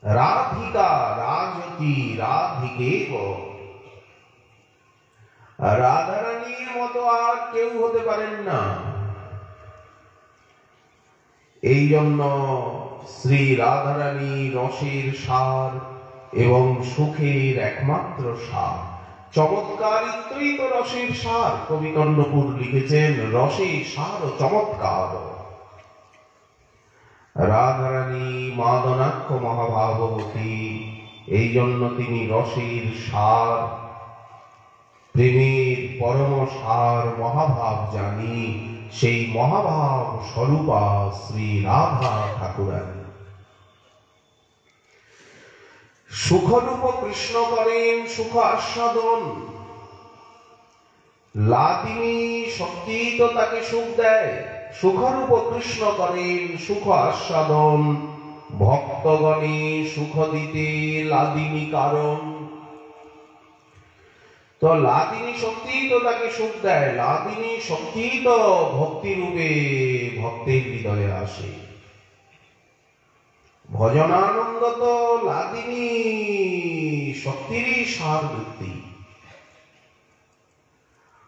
রাধিকা রাজয়তি রাধিকেব। রাধারানীর মতো আর কেউ হতে পারেন না। এই জন্য শ্রী রাধারানী রসের সার এবং সুখের একমাত্র সার। চমৎকারিত্রিত রসের সার। কবি কর্ণপুর লিখেছেন রসের সার ও চমৎকার। রাধারানী মাদনাক্ষ মহাভাগবতী, এই জন্য তিনি রসের সার, প্রেমের পরম সার, মহাভাব জানি। সেই মহাভাব স্বরূপা শ্রী রাধা ঠাকুরানী। সুখরূপ কৃষ্ণ করেন সুখ আস্বাদন। লাদিনী শক্তি তো তাকে সুখ দেয়। সুখরূপ কৃষ্ণ করেন সুখ আস্বাদন। ভক্তগণে সুখ দিতে লাদিনী কারণ। তো লাদিনী শক্তি তো তাকে সুখ দেয়। লাদিনী শক্তি তো ভক্তি রূপে ভক্তের হৃদয়ে আসে। ভজনানন্দ তো লাদিনী শক্তিরই সার বৃত্তি।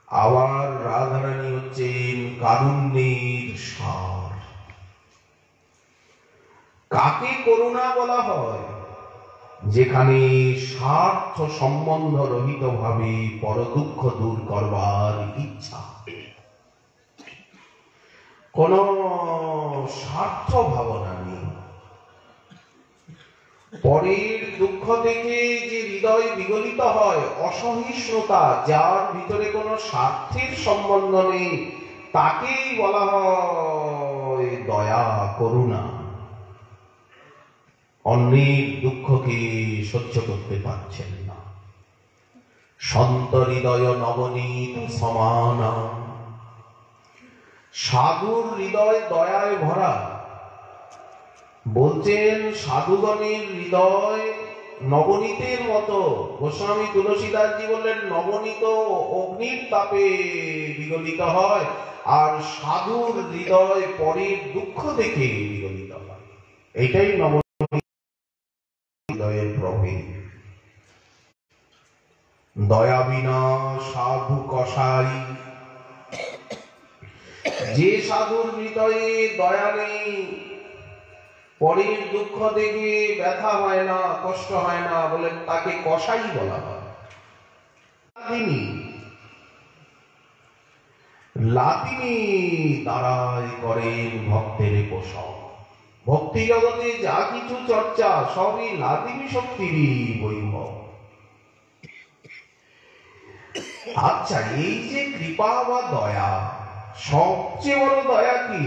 আবার রাধারানী হচ্ছেন কারুণ্যের সার। কাকে করুণা বলা হয়? যেখানে স্বার্থ সম্বন্ধ রহিত ভাবে পর দুঃখ দূর করবার ইচ্ছা, কোন স্বার্থ ভাবনা নেই। পরের দুঃখ দেখে যে হৃদয় বিগলিত হয়, অসহিষ্ণুতা, যার ভিতরে কোনো স্বার্থের সম্বন্ধ নেই, তাকেই বলা হয় দয়া, করুণা। অন্যের দুঃখকে সহ্য করতে পারছেন না। সন্ত হৃদয় নবনীত সমানা। সাধুর হৃদয় দয়ায় ভরা। বলছেন সাধুগণের হৃদয় নবনীতের মতো। গোস্বামী তুলসীদাসজি বললেন নবনীত অগ্নির তাপে বিগলিত হয়, আর সাধুর হৃদয় পরের দুঃখ দেখে বিগলিত হয়। এটাই হৃদয়ের প্রভেদ। দয়া বিনা সাধু কসাই। যে সাধুর হৃদয়ে দয়া নেই, পরের দুঃখ দেখে ব্যথা হয় না, কষ্ট হয় না, বলেন তাকে কসাই বলা হয়। লাদিনী দ্বারাই করেন ভক্তের পোষণ। ভক্তি জগতে যা কিছু চর্চা সবই লাদিনী শক্তিরই বৈভব। আচ্ছা, এই যে কৃপা বা দয়া, সবচেয়ে বড় দয়া কি?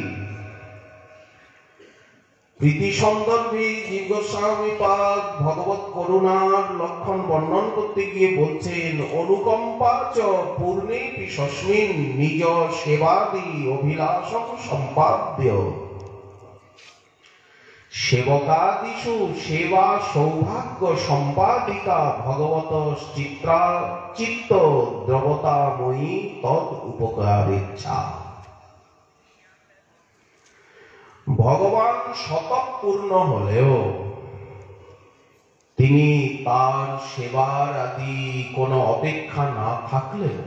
প্রীতি সন্দর্ভে জীব গোস্বামী পাদ ভগবত করুণার লক্ষণ বর্ণন করতে গিয়ে বলছেন অনুকম্পা চ পূর্ণেপি সস্মিন নিজ সেবাদি অভিলাষং সম্পাদ্য। সেবকাদিষু সেবা সৌভাগ্য সম্পাদিকা ভগবত চিত্ত দ্রবতাময়ী তদ উপকারেচ্ছা। ভগবান স্বতঃপূর্ণ হলেও তিনি তার সেবার আদি কোনো অপেক্ষা না থাকলেও,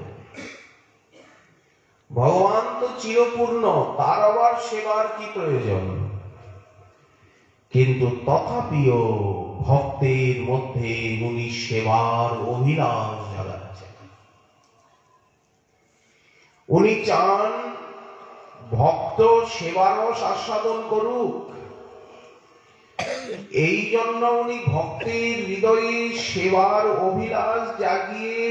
ভগবান তো চিরপূর্ণ, তার আবার সেবার কি প্রয়োজন? কিন্তু তথাপিও ভক্তের মধ্যে উনি সেবার অভিলাষ জাগাচ্ছেন। উনি চান ভক্ত সেবারস আস্বাদন করুক। এই জন্য উনি ভক্তের হৃদয়ে সেবার অভিলাষ জাগিয়ে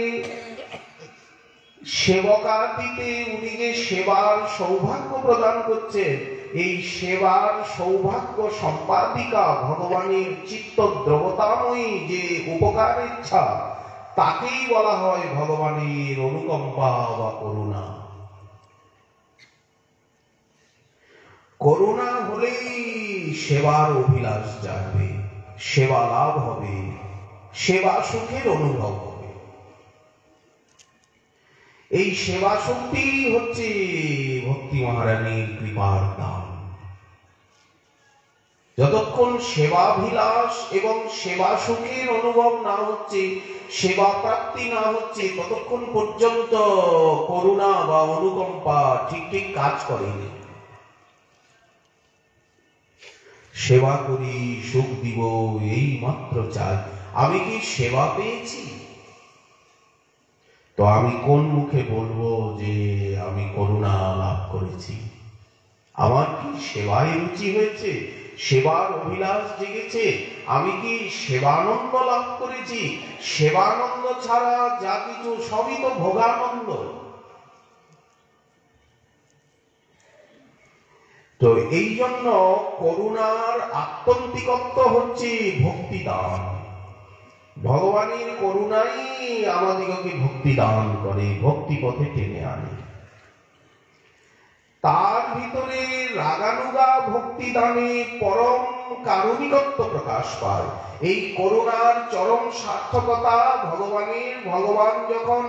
সেবকাদিতে উনি যে সেবার সৌভাগ্য প্রদান করছেন, এই সেবার সৌভাগ্য সম্পাদিকা ভগবানের চিত্ত দ্রবতাময়ী যে উপকার ইচ্ছা, তাকেই বলা হয় ভগবানের অনুকম্পা বা করুণা। করুণা হলেই সেবার অভিলাষ জাগবে, সেবা লাভ হবে, সেবা সুখের অনুভব হবে। এই সেবা শক্তি হচ্ছে ভক্তি মহারানীর কৃপার দান। যতক্ষণ সেবাভিলাষ এবং সেবা সুখের অনুভব না হচ্ছে, সেবা প্রাপ্তি না হচ্ছে, ততক্ষণ পর্যন্ত করুণা বা অনুকম্পা ঠিক ঠিক কাজ করেনি। সেবা করি, সুখ দিব, এই মাত্র চাই। আমি কি সেবা পেয়েছি? তো আমি কোন মুখে বলবো যে আমি করুণা লাভ করেছি? আমার কি সেবায় রুচি হয়েছে? সেবার অভিলাষ জেগেছে? আমি কি সেবানন্দ লাভ করেছি? সেবানন্দ ছাড়া যা কিছু সবই তো ভোগানন্দ। তো এই জন্য করুণার আত্যন্তিকত্ব হচ্ছে ভক্তিদান। ভগবানের করুণাই আমাদিগকে ভক্তি দান করে, ভক্তি পথে টেনে আনে। তার ভিতরে রাগানুগা ভক্তি দানে পরম কারুণিকত্ব প্রকাশ পায়। এই করুণার চরম সার্থকতা ভগবান যখন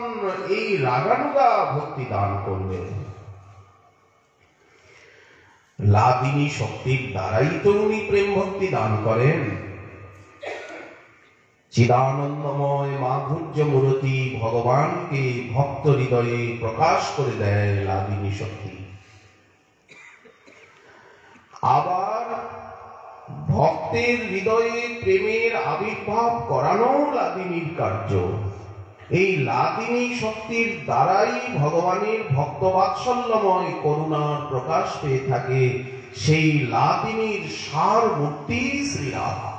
এই রাগানুগা ভক্তি দান করলেন, লাদিনী শক্তির দ্বারাই তো উনি প্রেম ভক্তি দান করেন। চিদানন্দময় মাধুর্য মূরতি ভগবানকে ভক্ত হৃদয়ে প্রকাশ করে দেয় লাদিনী শক্তি। আবার ভক্তের হৃদয়ে প্রেমের আবির্ভাব করানো লাদিনীর কার্য। এই লাদিনী শক্তির দ্বারাই ভগবানের ভক্তবাৎসল্যময় করুণার প্রকাশ পেয়ে থাকে। সেই লাদিনীর সার মূর্তি শ্রীরাধা।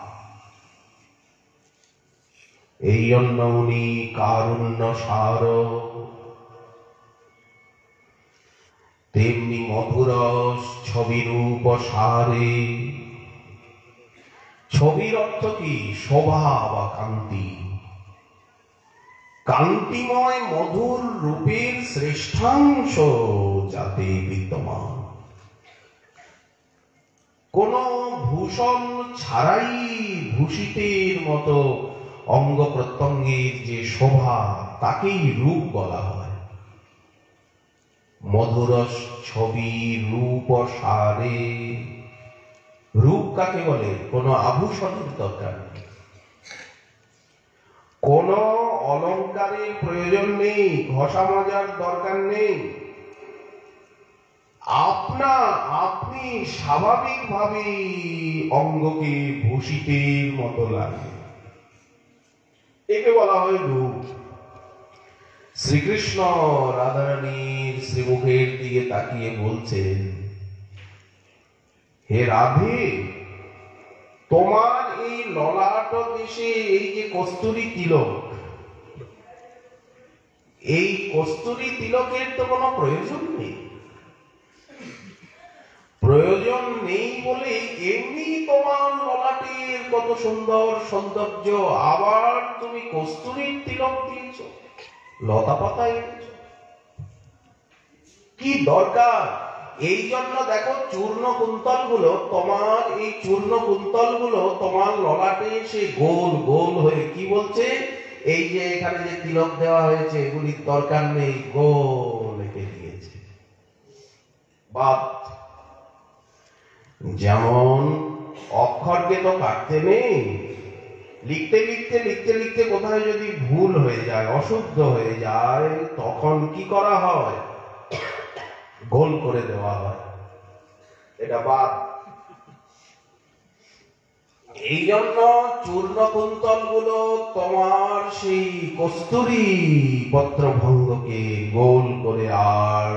এই জন্য উনি কারুণ্য সার, তেমনি মধুরস ছবিরূপ সারে। ছবির অর্থ কি? শোভা বা কান্তি। কান্তিময় মধুর রূপের শ্রেষ্ঠাংশ যাতে বিদ্যমান, কোন ভূষণ ছাড়াই ভূষিতের মতো অঙ্গ প্রত্যঙ্গের যে শোভা, তাকেই রূপ বলা হয়। মধুরস ছবি রূপ সারে। রূপ কাকে বলে? কোন আভূষণের দরকার নেই, কোন অলঙ্কারের প্রয়োজন নেই, ঘষা মাজার দরকার নেই। আপনি স্বাভাবিকভাবে অঙ্গকে ভূষিতের মতো লাগে, একে বলা হয় রূপ। শ্রীকৃষ্ণ রাধারানীর শ্রীমুখের দিকে তাকিয়ে বলছেন, হে রাধে, তোমার এই ললাট দেশে এই যে কস্তুরী তিলক, এই কস্তুরী তিলকের তো কোনো প্রয়োজন নেই। প্রয়োজন নেই বলে এমনি তোমার ললাটের কত সুন্দর সৌন্দর্য, আবার তুমি কস্তুরীর তিলক দিয়েছ, লতা পাতায় কি দরকার? এই জন্য দেখো চূর্ণ কুন্তল গুলো, তোমার এই চূর্ণ কুন্তল গুলো তোমার ললাটে সে গোল গোল হয়ে কি বলছে, এই যে এখানে যে তিলক দেওয়া হয়েছে এগুলির দরকার নেই, গোল এঁকে দিয়েছে। বাদ, যেমন অক্ষরকে তো কাটতে নেই, লিখতে লিখতে লিখতে লিখতে কোথায় যদি ভুল হয়ে যায়, অশুদ্ধ হয়ে যায়, তখন কি করা হয়? গোল করে দেওয়া হয়, এটা বাদ। এই জন্য চূর্ণ কুন্তল গুলো তোমার সেই কস্তুরী পত্রভঙ্গকে গোল করে আর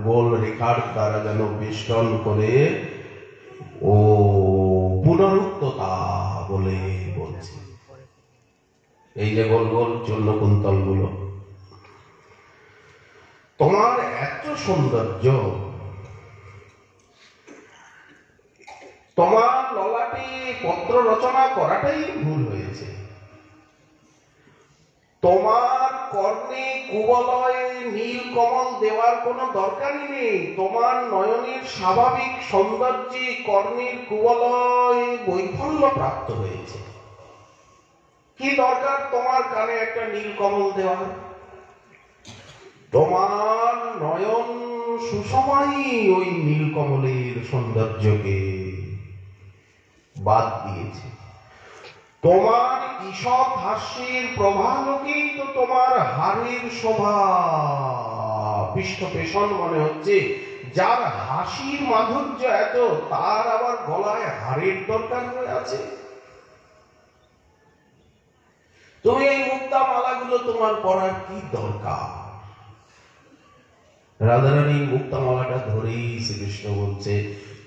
গোল রেখার দ্বারা যেন বেষ্টন করে ও পুনরুক্ততা বলে বলছে। এই যে গোল গোল চূর্ণ কুন্তল গুলো, তোমার এত সৌন্দর্য, তোমার ললাটে পত্র রচনা করাটাই ভুল হয়েছে। তোমার কর্ণে কুবলয়ে নীল কমল দেওয়ার কোনো দরকারই নেই। তোমার নয়নের স্বাভাবিক সৌন্দর্যে কর্ণের কুবলয় বৈফল্য প্রাপ্ত হয়েছে। কি দরকার তোমার কানে একটা নীল কমল দেওয়ার? তোমার নয়ন সুসময়ই ওই নীল কমলের সৌন্দর্যকে বাদ দিয়েছে। তোমার ঈষৎ হাস্যের প্রভালোকেই তো তোমার হাড়ের শোভা পৃষ্ঠপেশন মনে হচ্ছে। যার হাসির মাধুর্য এত, তার আবার গলায় হাড়ের দরকার হয়ে আছে। তুমি এই মুক্তা মালাগুলো তোমার পরার কি দরকার? রাধারানী মুক্তা মালাটা ধরেই শ্রীকৃষ্ণ বলছে,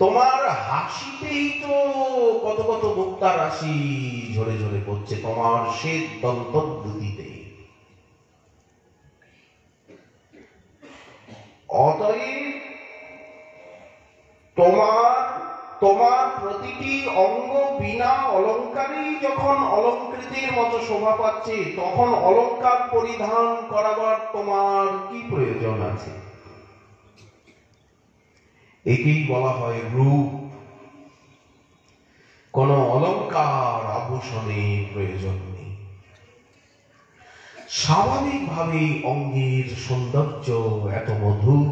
তোমার হাসিতেই তো কত কত মুক্তা রাশি ঝরে ঝরে পড়ছে, তোমার শ্বেত দন্তদ্যুতিতে। অতএব তোমার প্রতিটি অঙ্গ বিনা অলঙ্কারেই যখন অলঙ্কৃতির মতো শোভা পাচ্ছে, তখন অলঙ্কার পরিধান করাবার তোমার কি প্রয়োজন আছে? একেই বলা হয় রূপ। কোন অলঙ্কার আভূষণের প্রয়োজন নেই। স্বাভাবিকভাবেই অঙ্গের সৌন্দর্য এত মধুর,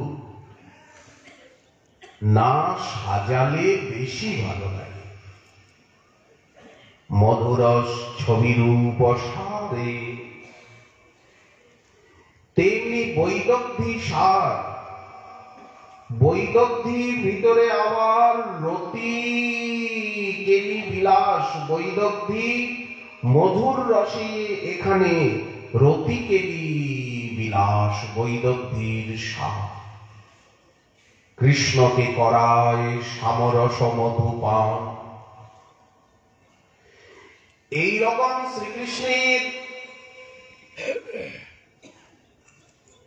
না সাজালে বেশি ভালো লাগে। মধুরস ছবিরূপ সারে তেমনি বৈদগ্ধি সার। বৈদগ্ধির ভিতরে আবার রতি কেলি বিলাস। বৈদগ্ধি মধুর রসে, এখানে রতি কেলি বিলাস বৈদগ্ধির সার। কৃষ্ণকে করায় সামরস মধুপান। এইরকম শ্রীকৃষ্ণের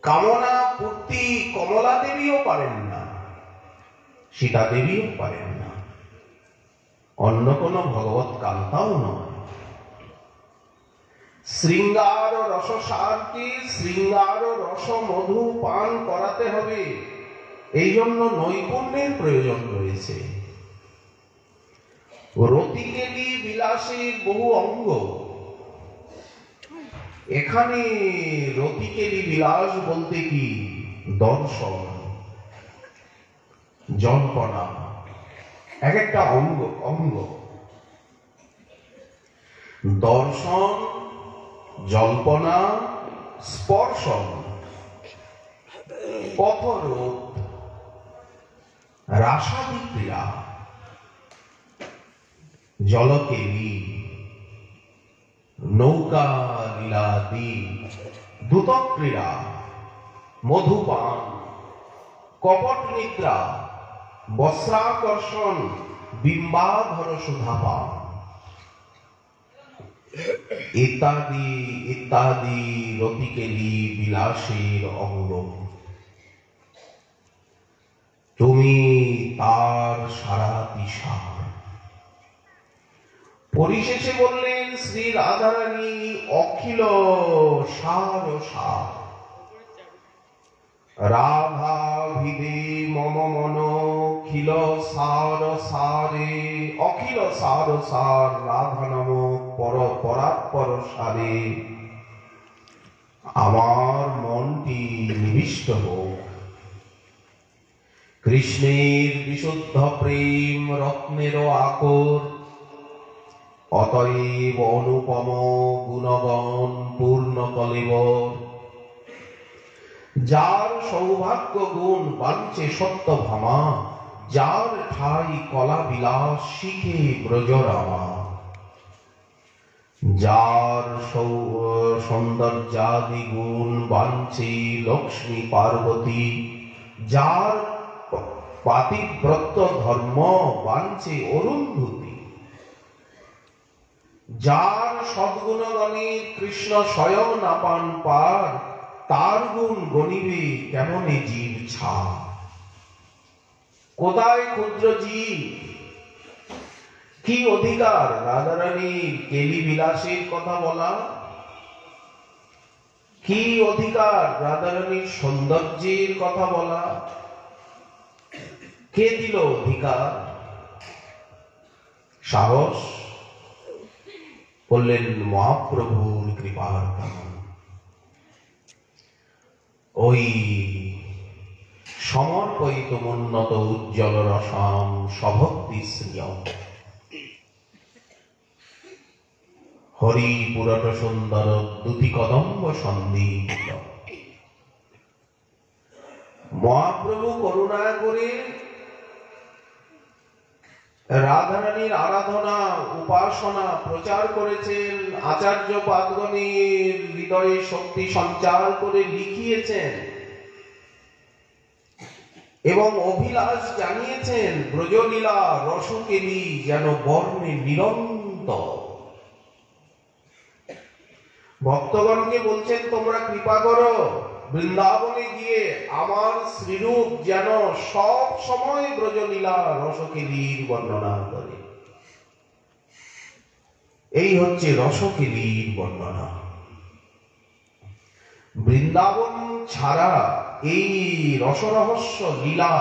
কামনা পূর্তি কমলা দেবীও পারেন না, সীতা দেবীও পারেন না, অন্য কোন ভগবত কান্তাও নয়। শৃঙ্গার রসসারকে শৃঙ্গার রস মধু পান করাতে হবে। এই জন্য নৈপুণ্যের প্রয়োজন রয়েছে। রতিকেলি বিলাসের বহু অঙ্গ। এখানে রতিকেলি বিলাস বলতে কি? দর্শন, জল্পনা, এক একটা অঙ্গ অঙ্গ। দর্শন, জল্পনা, স্পর্শন, পথরোধ, রাসাদি ক্রিয়া, জলকেলি, নৌকা লীলাদি, দ্রুত ক্রীড়া, মধুপান, কপট নিদ্রা, বস্ত্রাকর্ষণ, বিম্বাধর সুধাপান ইত্যাদি ইত্যাদি রতিকেলি বিলাসের অঙ্গ। তুমি তার সারা দিশার। পরিশেষে বললেন শ্রী রাধারানী অখিল সার সার। রাধা ভিদে মম মন খিল সার সারে। অখিল সার সার রাধা নম পর পরাৎপর সারে। আমার মনটি নিবিষ্ট হোক কৃষ্ণের বিশুদ্ধ প্রেম রত্নের আকর। অতএব অনুপম গুণগণ পূর্ণ কলেবর। যার সৌভাগ্য গুণ বাঞ্ছে সত্য ভামা। যার ঠাই কলা বিলাস শিখে ব্রজরামা। যার সৌন্দর্যাদি গুণ বাঞ্ছে লক্ষ্মী পার্বতী। যার পাতিব্রত ধর্ম বাঞ্ছে অরুন্ধতী। যার সদ্গুণগণে কৃষ্ণ স্বয়ং না পান পার। তার গুণ গণিবে কেমনে জীব ছাড়। কোথায় ক্ষুদ্র জীব? কি অধিকার রাধারানীর কেলি বিলাসের কথা বলা? কি অধিকার রাধারানীর সৌন্দর্যের কথা বলা? কে দিল অধিকার? সাহস বললেন মহাপ্রভুর কৃপার কারণ। ওই সমর্পিত উন্নত উজ্জ্বল রসাম সভক্তি শ্রিয়ম হরি পুরট সুন্দর দুতি কদম্ব সন্দীপ। মহাপ্রভু করুণা করে রাধারানীর আরাধনা উপাসনা প্রচার করেছেন, আচার্য পাদগণের হৃদয়ে শক্তি সঞ্চার করে লিখিয়েছেন এবং অভিলাষ জানিয়েছেন ব্রজলীলা রসকেলি যেন বর্ণে নিরন্তর। ভক্তগণকে বলছেন তোমরা কৃপা করো, বৃন্দাবনে গিয়ে আমার শ্রীরূপ যেন সব সময় ব্রজলীলা রসকেলির বর্ণনা করে। এই হচ্ছে রসকেলির বর্ণনা। বৃন্দাবন ছাড়া এই রসরহস্য লীলা,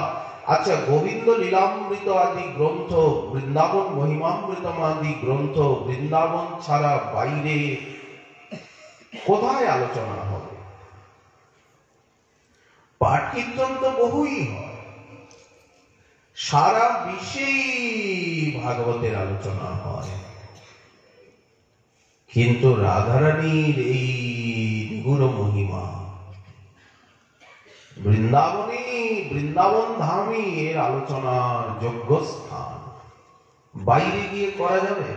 আচ্ছা গোবিন্দ লীলামৃত আদি গ্রন্থ, বৃন্দাবন মহিমামৃতম আদি গ্রন্থ বৃন্দাবন ছাড়া বাইরে কোথায় আলোচনা হবে? পাঠ কীর্তন তো বহুই হয়, সারা বিশ্বেই ভাগবতের আলোচনা হয়, কিন্তু রাধারানীর এই নিগুড় মহিমা বৃন্দাবন ধামই এর আলোচনার যোগ্য স্থান। বাইরে গিয়ে করা যাবে?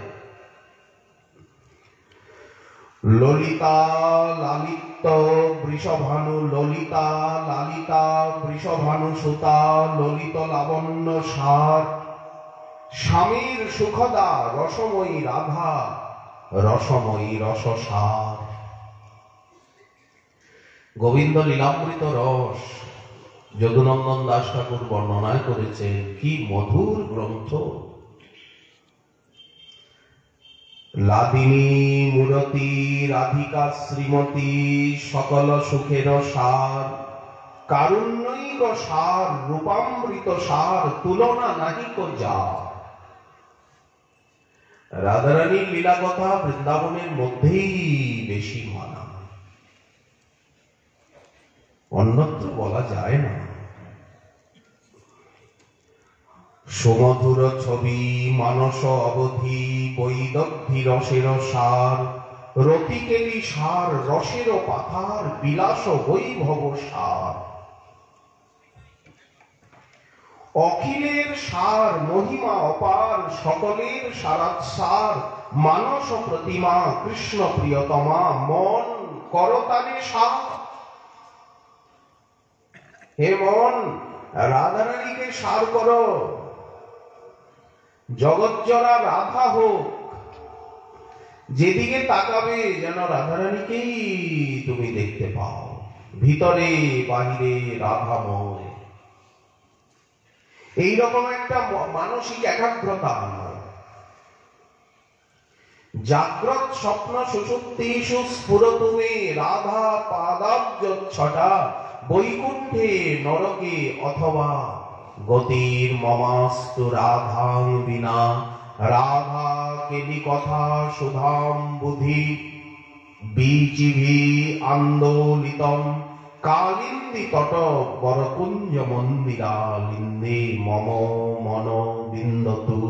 ললিতা লালিত বৃষভানু ললিতা লালিতা বৃষভানু সুতা ললিত লাবণ্য সার স্বামীর সুখদা রসময়ী রাধা রসময়ী রসসার। গোবিন্দ লীলামৃত রস যদুনন্দন দাস ঠাকুর বর্ণনা করেছেন, কি মধুর গ্রন্থ। লাদিনী মূরতি রাধিকা শ্রীমতী সকল সুখের সার কারুণ্যৈক সার রূপামৃত সার তুলনা নাহিক যা। রাধারানীর লীলা কথা বৃন্দাবনের মধ্যেই বেশি মানা, অন্যত্র বলা যায় না। সুমধুর ছবি মানস অবধি বৈদগ্ধি রসের সার রতিকেলি সার রসের পাথার বিলাস বৈভব সার। অখিলের সার মহিমা অপার সকলের সারাৎসার মানস প্রতিমা কৃষ্ণ প্রিয়তমা মন করতালে সার। হে মন, রাধারানীকে সার করো, জগৎজরা রাধা হোক, যেদিকে তাকাবে যেন রাধারানীকেই তুমি দেখতে পাও, ভিতরে বাহিরে রাধাময়। এইরকম একটা মানসিক একাগ্রতা জাগ্রত স্বপ্ন সুষুপ্তিষু স্ফুরতু মে রাধা পাদাব্জ ছটা বৈকুণ্ঠে নরকে অথবা গতির মমাস্তু রাধাং বিনা রাধা কেলি কথা সুধাম বুধি বীচিভি আন্দোলিতম কালিন্দী তট বরকুঞ্জ মন্দিরা লিন্দে মম মন বিন্দতু।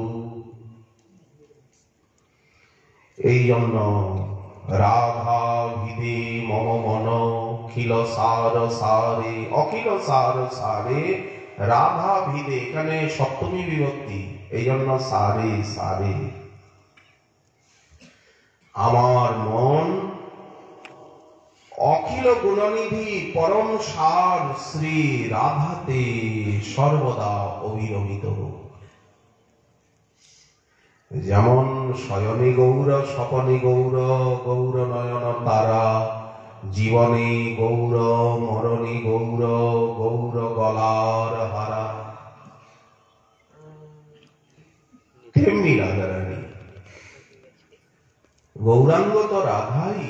এই জন্য রাধা ভিদে মম মন অখিল সার সারে, অখিল সার সারে রাধা ভিদে, এখানে সপ্তমী বিভক্তি, এই জন্য সারে সারে। আমার মন অখিল গুণনিধি পরম সার শ্রী রাধাতে সর্বদা অবিরমিত হোক। যেমন শয়নে গৌর স্বপনে গৌর গৌর নয়ন তারা জীবনে গৌর মরণে গৌর গৌর গলার হারা, তেমনি রাধারানী গৌরাঙ্গ তো রাধাই,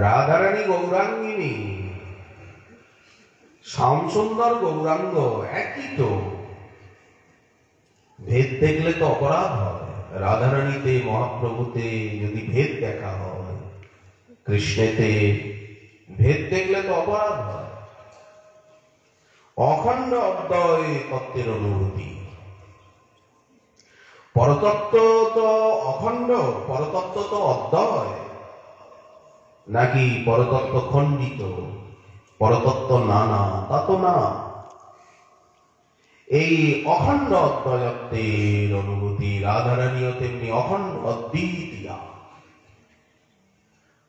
রাধারানী গৌরাঙ্গিনী, শ্যামসুন্দর গৌরাঙ্গ একই তো। ভেদ দেখলে তো অপরাধ হয়। রাধারানীতে মহাপ্রভুতে যদি ভেদ দেখা হয়, কৃষ্ণেতে ভেদ দেখলে তো অপরাধ হয়। অখণ্ড অদ্বয় তত্ত্বের অনুভূতি। পরতত্ত্ব তো অখণ্ড, পরতত্ত্ব তো অদ্বয়, নাকি পরতত্ত্ব খণ্ডিত, পরতত্ত্ব নানা? তা তো না। এই অখণ্ড অদ্বয়ত্বের অনুভূতি রাধারানীও তেমনি অখণ্ড অদ্বিতীয়া।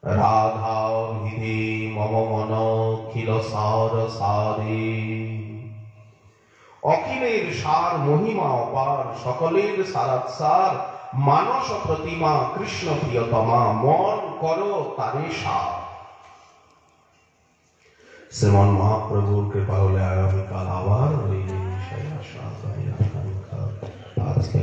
রাধা বিধি মম মন খিল সার সারে। অখিলের সার মহিমা অপার, সকলের সারাৎসার, মানস প্রতিমা কৃষ্ণ প্রিয়তমা, মন করো তারে সার। শ্রীমন মহাপ্রভুর কৃপা হলে আগামীকাল আবার ওই বিষয়ে আশা করি। আজকে